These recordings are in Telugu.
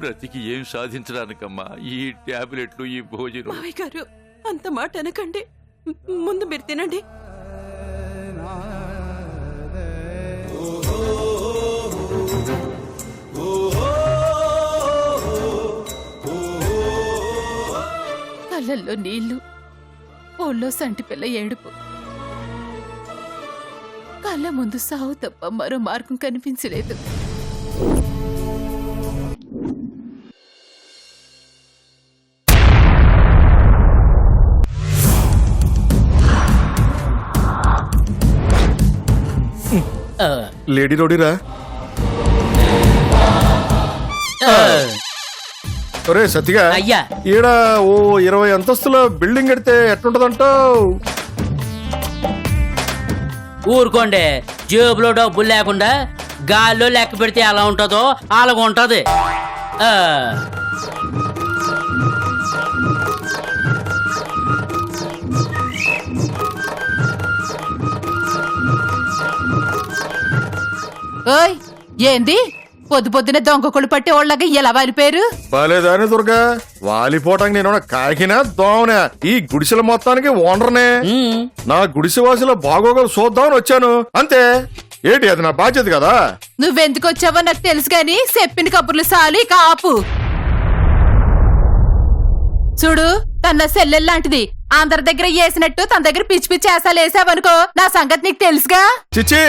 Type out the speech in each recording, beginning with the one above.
బ్రతికి ఏం సాధించడానికమ్మా ఈ టాబ్లెట్లు, ఈ భోజనం? మావయ్య గారు అంత మాట అనకండి, ముందు మీరు తినండి. కళ్ళల్లో నీళ్లు, ఒళ్ళో సంటి పిల్ల ఏడుపు. కళ్ళ ముందు సావు తప్ప మరో మార్గం కనిపించలేదు. లేడీ రోడీరా. ఒరే సత్తిగా, అయ్యా ఈడ ఓ 20 అంతస్తుల బిల్డింగ్ కడితే ఎట్లుంటదంటావు? ఊరుకోండి, జేబులో డబ్బులు లేకుండా గాల్లో లెక్క పెడితే ఎలా ఉంటుందో అలాగ ఉంటది. ఓయ్ ఏంది పొద్దు పొద్దున దొంగకుళ్ళు పట్టి వాళ్ళగా ఎలా వాలిపోయారు? బాలేదాని దుర్గా, వాలిపోవటానికి నేను కాకినా దోమనా? ఈ గుడిసెల మొత్తానికి ఓనర్నే. నా గుడిసె వాసుల బాగోగలు చూద్దామని వచ్చాను అంతే. ఏంటి అది నా బాధ్యత కదా. నువ్వెందుకు వచ్చావో నాకు తెలుసు గాని చెప్పిన కబుర్లు సాలి కాపు. చూడు, తన సెల్లెల్లాంటిది. అందరి దగ్గర వేసినట్టు తన దగ్గర పిచ్చి పిచ్చి వేసాలు వేసావనుకో నా సంగతి నీకు తెలుసుగా. చిచ్చి,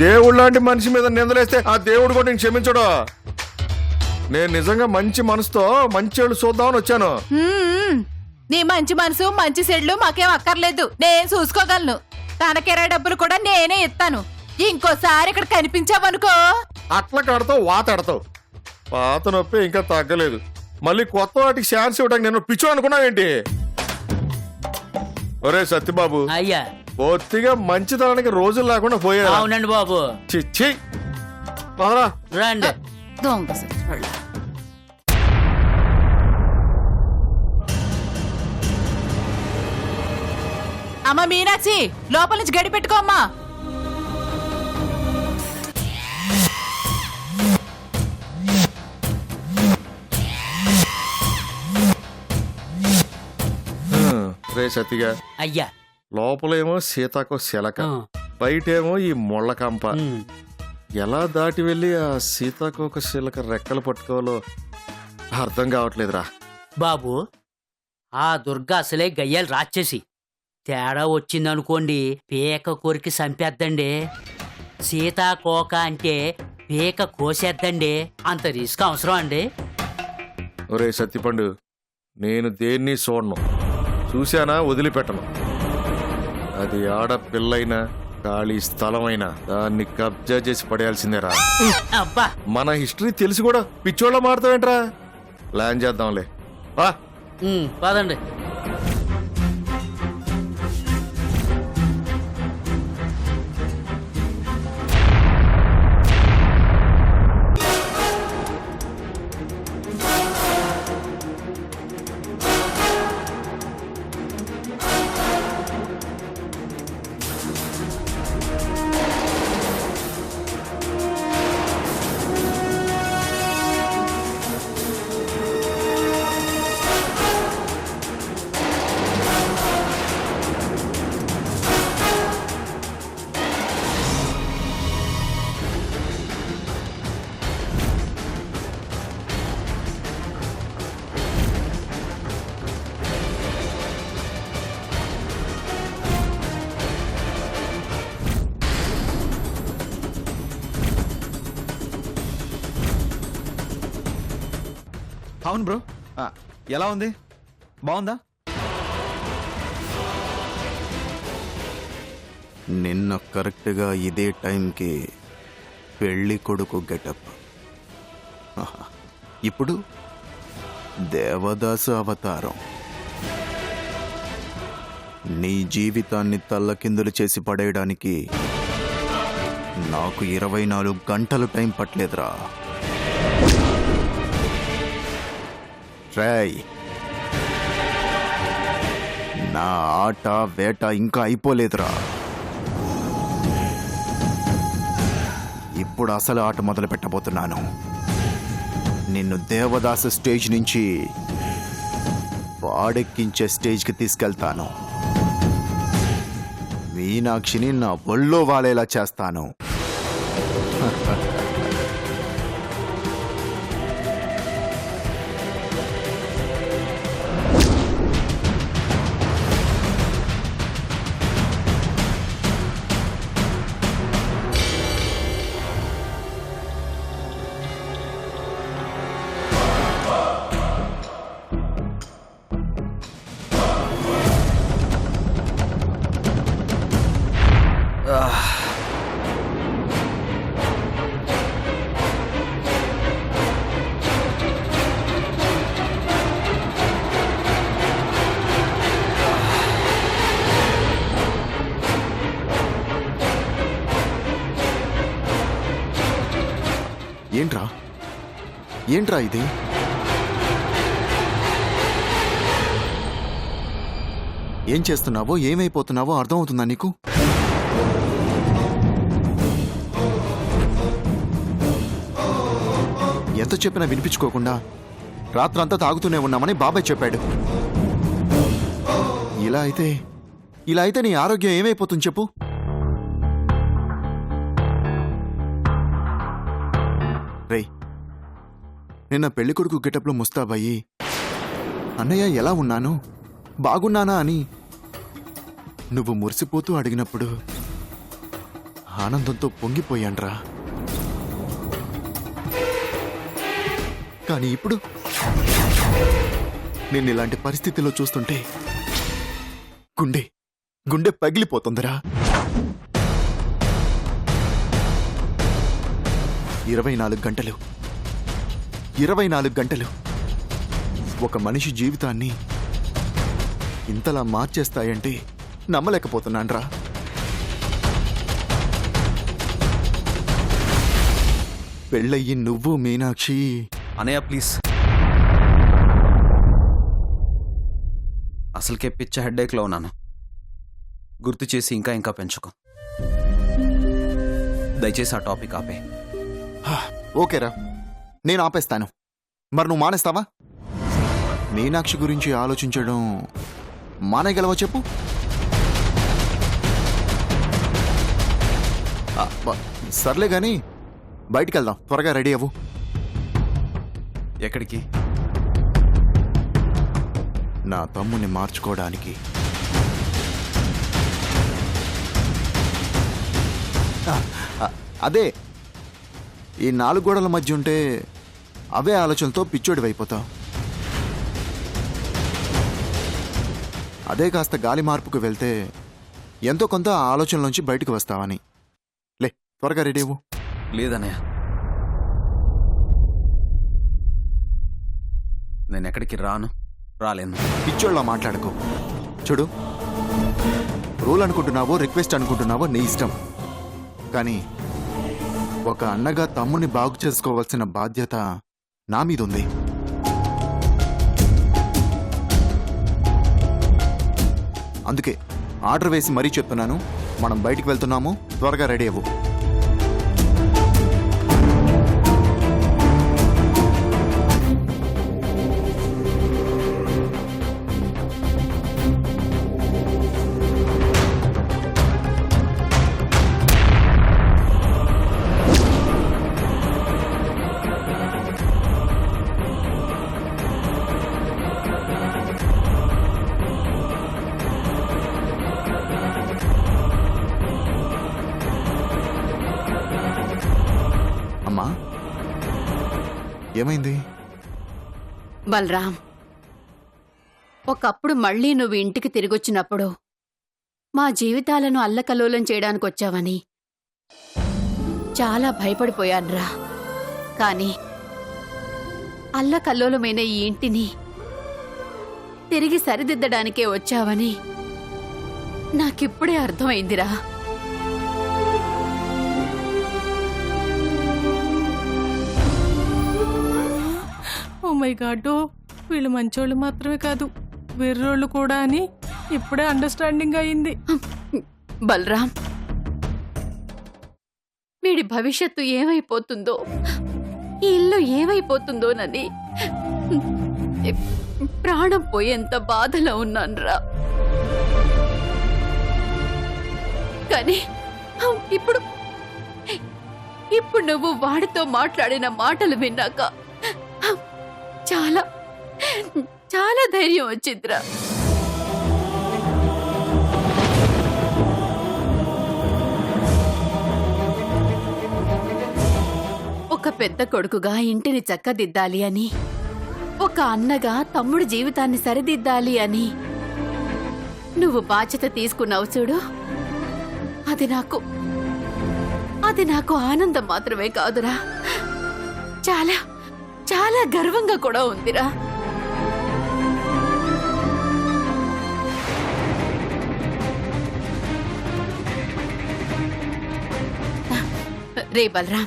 దేవుడు లాంటి మనిషి మీద నిందలేస్తే ఆ దేవుడు కూడా నేను క్షమించడు. నేను నిజంగా మంచి మనసుతో మంచి వాళ్ళు చూద్దామని వచ్చాను. నీ మంచి మనసు మంచి సెడ్లు మాకేం అక్కర్లేదు, నేను చూసుకోగలను. తనకెరా డబ్బులు కూడా నేనే ఇస్తాను. ఇంకోసారి ఇక్కడ కనిపించావనుకో అట్లా కడతావు, వాతాడతావు. పాత నొప్పి ఇంకా తగ్గలేదు, మళ్ళీ కొత్త వాటికి ఛాన్స్ ఇవ్వడానికి నేను పిచ్చు అనుకున్నావేంటి? ఒరే సత్యబాబు, అయ్యా పూర్తిగా మంచితనానికి రోజులు లేకుండా పోయా. అవునండి బాబు. చిచ్చి పదరా. రండి. దొంగ సచ్చివాళ్ళ. అమ్మ మీనాక్షి, లోపల నుంచి గడి పెట్టుకో అమ్మా. రే సత్తిగా, అయ్యా లోపలేమో సీతాకో శిలక, బయటేమో ఈ ముళ్ళకంప. ఎలా దాటి వెళ్ళి ఆ సీతాకోక శిలక రెక్కలు పట్టుకోవాలో అర్థం కావట్లేదురా బాబు. ఆ దుర్గా అసలే గయ్యాలు రాచేసి తేడా వచ్చిందనుకోండి పీక కొరికి చంపేద్దండి. సీతాకోక అంటే పీక కోసేద్దండి. అంత రిస్క్ అవసరం అండి? ఒరే సత్తిపండు, నేను దేన్ని చూడను, చూశానా వదిలిపెట్టను. అది ఆడపిల్లైనా ఖాళీ స్థలమైనా దాన్ని కబ్జా చేసి పడేయాల్సిందేరా. అబ్బా, మన హిస్టరీ తెలిసి కూడా పిచ్చోళ్ళ మాడతావేంట్రా? ప్లాన్ చేద్దాంలే. పదండి. అవును బ్రో, ఎలా ఉంది? బాగుందా? నిన్న కరెక్ట్గా ఇదే టైంకి పెళ్లి కొడుకు గెటప్. ఇప్పుడు దేవదాసు అవతారం. నీ జీవితాన్ని తల్లకిందులు చేసి పడేయడానికి నాకు 24 గంటలు టైం పట్టలేదురా. రేయ్, నా ఆట వేట ఇంకా అయిపోలేదురా. ఇప్పుడు అసలు ఆట మొదలు పెట్టబోతున్నాను. నిన్ను దేవదాసు స్టేజ్ నుంచి వాడెక్కించే స్టేజ్కి తీసుకెళ్తాను. మీనాక్షిని నా ఒళ్ళో వాలేలా చేస్తాను. ఏంట్రా ఏంట్రా ఇది? ఏం చేస్తున్నావో ఏమైపోతున్నావో అర్థమవుతుందా నీకు? ఎంత చెప్పినా వినిపించుకోకుండా రాత్రంతా తాగుతూనే ఉన్నామని బాబాయ్ చెప్పాడు. ఇలా అయితే నీ ఆరోగ్యం ఏమైపోతుంది చెప్పు? రేయ్, నిన్న పెళ్లికొడుకు గెటప్లో ముస్తాబయ్యి అన్నయ్య ఎలా ఉన్నాను బాగున్నానా అని నువ్వు మురిసిపోతూ అడిగినప్పుడు ఆనందంతో పొంగిపోయాన్రా. కానీ ఇప్పుడు నేను ఇలాంటి పరిస్థితిలో చూస్తుంటే గుండె పగిలిపోతుందిరా. 24 గంటలు ఒక మనిషి జీవితాన్ని ఇంతలా మార్చేస్తాయంటే నమ్మలేకపోతున్నాన్రా. పెళ్ళయ్యి నువ్వు మీనాక్షి. అనయ్య ప్లీజ్. అసలుకే పిచ్చ హెడ్ఏక్లో ఉన్నాను. గుర్తు చేసి ఇంకా పెంచుకో. దయచేసి ఆ టాపిక్ ఆపే. ఓకేరా, నేను ఆపేస్తాను. మరి నువ్వు మానేస్తావా? మీనాక్షి గురించి ఆలోచించడం మానేయగలవా చెప్పు? సర్లే గాని బయటికి వెళ్దాం. త్వరగా రెడీ అవ్వు. ఎక్కడికి? నా తమ్ముని మార్చుకోవడానికి. అదే, ఈ 4 గోడల మధ్య ఉంటే అవే ఆలోచనలతో పిచ్చోడి అయిపోతావు. అదే కాస్త గాలి మార్పుకు వెళ్తే ఎంతో కొంత ఆ ఆలోచనలోంచి బయటకు వస్తావని. లే, త్వరగా రెడీ అవ్వు. లేదన్నయ్య, నేను ఎక్కడికి రాలేను. పిచ్చోళ్ళ మాట్లాడుకో. చూడు, రూల్ అనుకుంటున్నావో రిక్వెస్ట్ అనుకుంటున్నావో నీ ఇష్టం. కానీ ఒక అన్నగా తమ్ముని బాగు చేసుకోవాల్సిన బాధ్యత నా మీద ఉంది. అందుకే ఆర్డర్ వేసి మరీ చెప్తున్నాను, మనం బయటికి వెళ్తున్నాము. త్వరగా రెడీ అవ్వు. అమ్మా, ఏమైంది? బలరాం, ఒకప్పుడు మళ్ళీ నువ్వు ఇంటికి తిరిగొచ్చినప్పుడు మా జీవితాలను అల్లకల్లోలం చేయడానికి వచ్చావని చాలా భయపడిపోయాన్రా. కానీ అల్లకల్లోలమైన ఈ ఇంటిని తిరిగి సరిదిద్దడానికే వచ్చావని నాకిప్పుడే అర్థమైందిరా. ఓ మై గాడ్, వీళ్ళు మంచోళ్ళు మాత్రమే కాదు, వెర్రోళ్ళు కూడా అని ఇప్పుడే అండర్స్టాండింగ్ అయింది. బలరాం, వీడి భవిష్యత్తు ఏమైపోతుందో ఈ ఇల్లు ఏమైపోతుందోనని ప్రాణం పోయేంత బాధలో ఉన్నానురా. కానీ ఇప్పుడు ఇప్పుడు నువ్వు వాడితో మాట్లాడిన మాటలు విన్నాక చాలా చాలా ధైర్యం వచ్చిందిరా. ఒక పెద్ద కొడుకుగా ఇంటిని చక్కదిద్దాలి అని, ఒక అన్నగా తమ్ముడి జీవితాన్ని సరిదిద్దాలి అని నువ్వు బాధ్యత తీసుకున్నావు చూడు. అది నాకు ఆనందం మాత్రమే కాదురా, చాలా చాలా గర్వంగా కూడా ఉందిరా. రే బలరాం,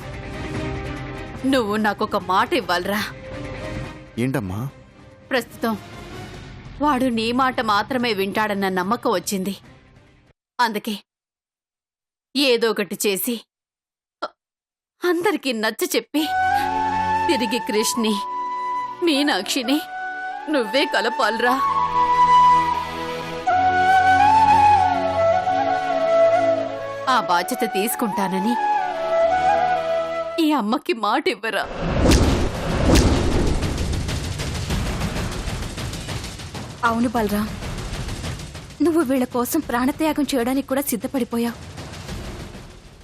నువ్వు నాకొక మాట ఇవ్వాలిరా. ఏంటమ్మా? ప్రస్తుతం వాడు నీ మాట మాత్రమే వింటాడన్న నమ్మకం వచ్చింది. అందుకే ఏదో ఒకటి చేసి అందరికీ నచ్చ చెప్పి తిరిగి కృష్ణి, మీనాక్షిని నువ్వే కలపాలిరా. ఆ బాధ్యత తీసుకుంటానని ఈ అమ్మకి మాట ఇవ్వరా. అవును బలరాం, నువ్వు వీళ్ళ కోసం ప్రాణత్యాగం చేయడానికి కూడా సిద్ధపడిపోయావు.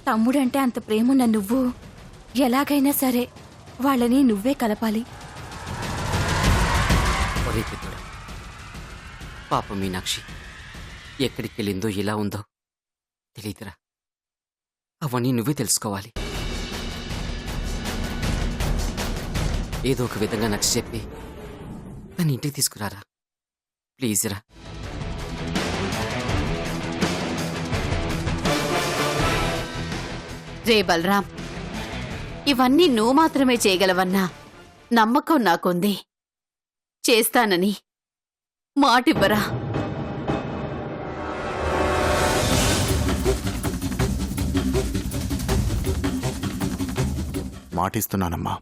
తమ్ముడంటే అంత ప్రేమున్న నువ్వు ఎలాగైనా సరే వాళ్ళని నువ్వే కలపాలి. ఒరే పెద్దోడా, పాప మీనాక్షి ఎక్కడికి వెళ్ళిందో ఎలా ఉందో తెలీదురా. అవన్నీ నువ్వే తెలుసుకోవాలి. ఏదో ఒక విధంగా నచ్చ చెప్పి తన ఇంటికి తీసుకురారా ప్లీజ్ రా. రే బలరాం, ఇవన్నీ నువ్వు మాత్రమే చేయగలవన్నా నమ్మకం నాకుంది. చేస్తానని మాటివ్వరా. మాటిస్తున్నానమ్మా.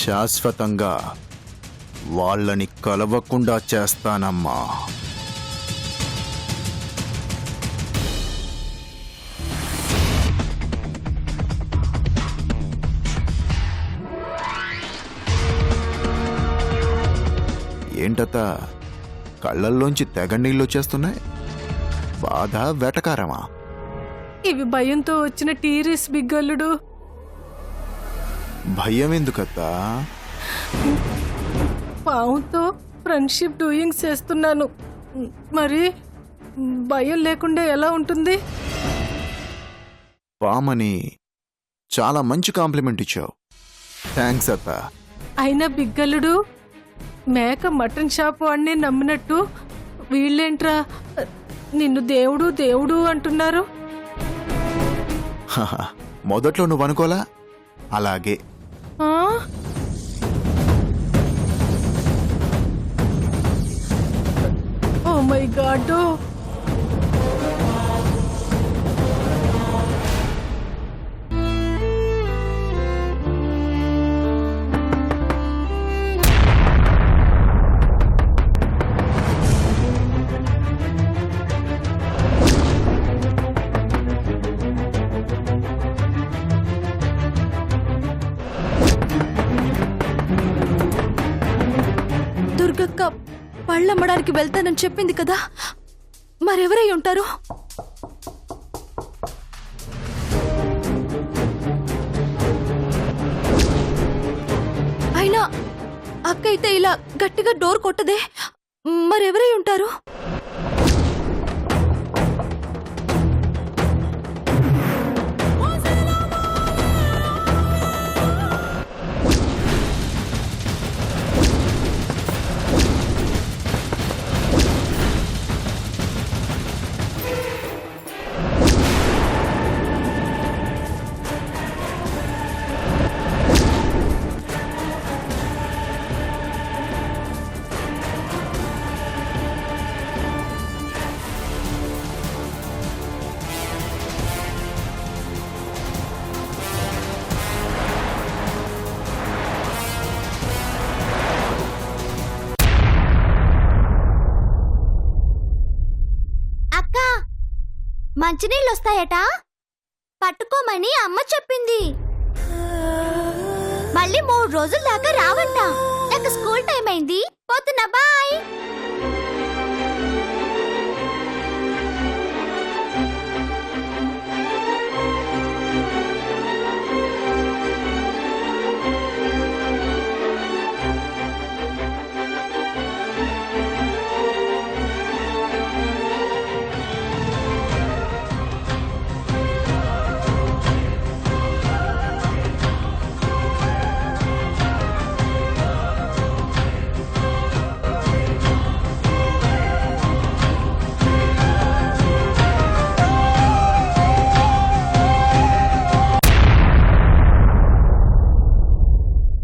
శాశ్వతంగా వాళ్ళని కలవకుండా చేస్తానమ్మా. ఏంటత్త కళ్ళల్లోంచి తెగ నీళ్ళు వచ్చేస్తున్నాయి? బాధ వెటకారమా? ఇవి భయంతో వచ్చిన టీరీస్ బిగ్గల్లుడు. భయం ఎందుకత్తా? పావుతో ఫ్రెండ్షిప్ డూయింగ్ చేస్తున్నాను. మరి భయం లేకుండా ఎలా ఉంటుంది? పామని చాలా మంచి కాంప్లిమెంట్ ఇచ్చావు. థ్యాంక్స్ అత్త. అయినా బిగ్గల్లుడు, మేక మటన్ షాప్ వాడిని నమ్మినట్టు వీళ్ళేంట్రా నిన్ను దేవుడు దేవుడు అంటున్నారు? హహ, మొదట్లో నువ్వు అనుకోలా? అలాగే. ఆ? Oh my God. దుర్గక్క పళ్ళమ్మడానికి వెళ్తానని చెప్పింది కదా, మరెవరై ఉంటారు? అయినా అక్క అయితే ఇలా గట్టిగా డోర్ కొట్టదే, మరెవరై ఉంటారు? అక్క మంచినీళ్ళు వస్తాయట, పట్టుకోమని అమ్మ చెప్పింది. మళ్ళీ 3 రోజుల దాకా రావంట. నాకు స్కూల్ టైం అయింది, పోతున్నా, బాయ్.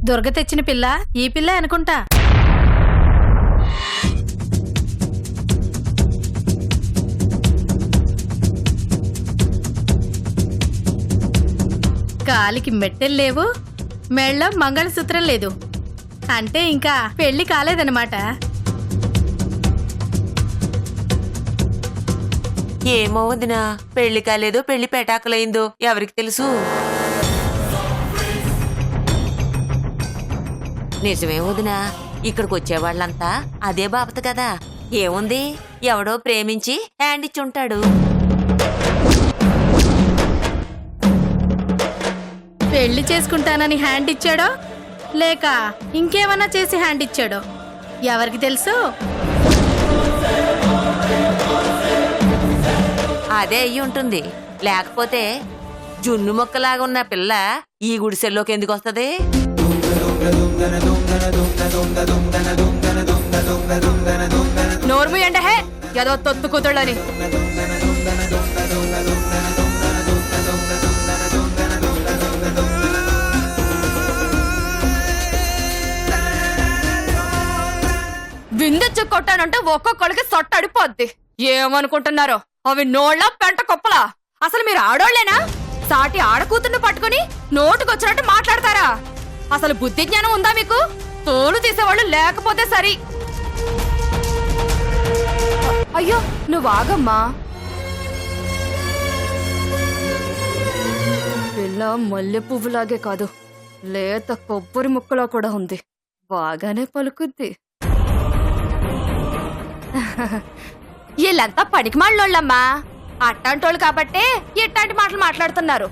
దుర్గ తెచ్చిన పిల్ల ఈ పిల్ల అనుకుంటా. కాలికి మెట్టెలు లేవు, మెళ్ళ మంగళసూత్రం లేదు, అంటే ఇంకా పెళ్లి కాలేదన్నమాట. ఏమో వదినా, పెళ్లి కాలేదో పెళ్లి పెటాకులైందో ఎవరికి తెలుసు. నిజమే వదినా, ఇక్కడికి వచ్చేవాళ్ళంతా అదే బాపత కదా. ఏముంది, ఎవడో ప్రేమించి హ్యాండ్ ఇచ్చుంటాడు. పెళ్లి చేసుకుంటానని హ్యాండ్ ఇచ్చాడో లేక ఇంకేమన్నా చేసి హ్యాండ్ ఇచ్చాడో ఎవరికి తెలుసు. అదే అయ్యి ఉంటుంది, లేకపోతే జున్ను మొక్కలాగా ఉన్న పిల్ల ఈ గుడిసెల్లోకి ఎందుకు వస్తుంది? నోర్ము ఎండ హే ఏదో తొత్తు కూతుళ్ళని. విందెచ్చు కొట్టానంటే ఒక్కొక్కడికి సొట్ట అడిపోద్ది. ఏమనుకుంటున్నారో, అవి నోళ్ళ పెంట కొప్పలా. అసలు మీరు ఆడోళ్లేనా? సాటి ఆడకూతుర్ని పట్టుకుని నోటుకొచ్చినట్టు మాట్లాడతారా? అసలు బుద్ధి జ్ఞానం ఉందా మీకు? తోలు తీసేవాళ్ళు లేకపోతే సరి. అయ్యో నువ్వు ఆగమ్మా. పిల్ల మల్లె పువ్వులాగే కాదు, లేత కొబ్బరి ముక్కలా కూడా ఉంది. బాగానే పలుకుద్ది. వీళ్ళంతా పనికిమాళ్ళోళ్ళమ్మా. అట్టాంటోళ్ళు కాబట్టే ఇట్లాంటి మాటలు మాట్లాడుతున్నారు.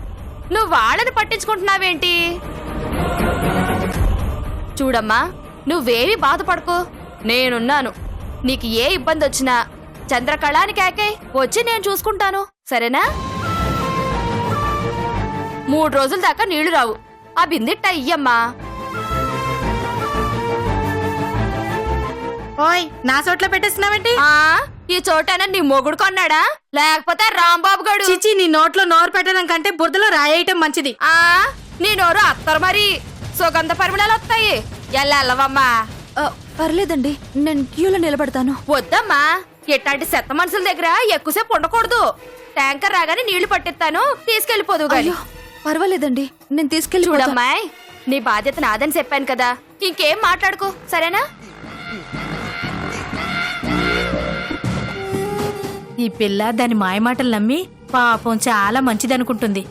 నువ్వు వాళ్ళని పట్టించుకుంటున్నావేంటి? చూడమ్మా, నువ్వేమి బాధపడకు, నేనున్నాను. నీకు ఏ ఇబ్బంది వచ్చినా చంద్రకళాని కేకే వచ్చి నేను చూసుకుంటాను, సరేనా? 3 రోజుల దాకా నీళ్లు రావు, ఆ బిందిట్ట ఇయ్యమ్మా. ఓయ్, నా చోట్ల పెట్టేస్తున్నావేంటి? ఈ చోటైనా నీ మొగుడు కొన్నాడా, లేకపోతే రాంబాబు గడు? చిచి, నీ నోట్లో నోరు పెట్టడం కంటే బురదలో రాయేయటం మంచిది. నీ నోరు అత్తరు మరి, సుగంధ పరిమళాలు వస్తాయి. ఎల్లవమ్మా. పర్లేదండి, నేను క్యూలో నిలబడతాను. వద్దమ్మా, ఎట్లాంటి చెత్త మనుషుల దగ్గర ఎక్కువసేపు ఉండకూడదు. ట్యాంకర్ రాగానే నీళ్లు పట్టిస్తాను, తీసుకెళ్లిపోదు గాని. పర్వాలేదండి, నేను తీసుకెళ్ళి. చూడమ్మాయ్, నీ బాధ్యత నాదని చెప్పాను కదా, ఇంకేం మాట్లాడుకో, సరేనా? ఈ పిల్ల దాని మాయమాటలు నమ్మి పాపం చాలా మంచిదనుకుంటుంది.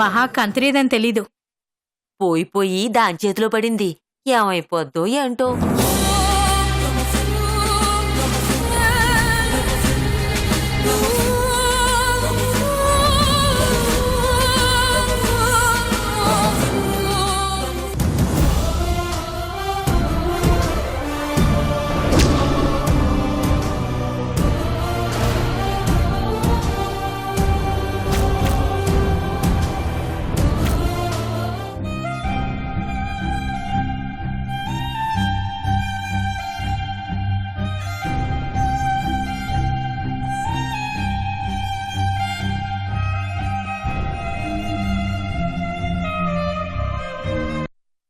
మహా కంత్రీదని తెలీదు. పోయి పోయి దాని చేతిలో పడింది, ఏమైపోద్దో ఏంటో. Oh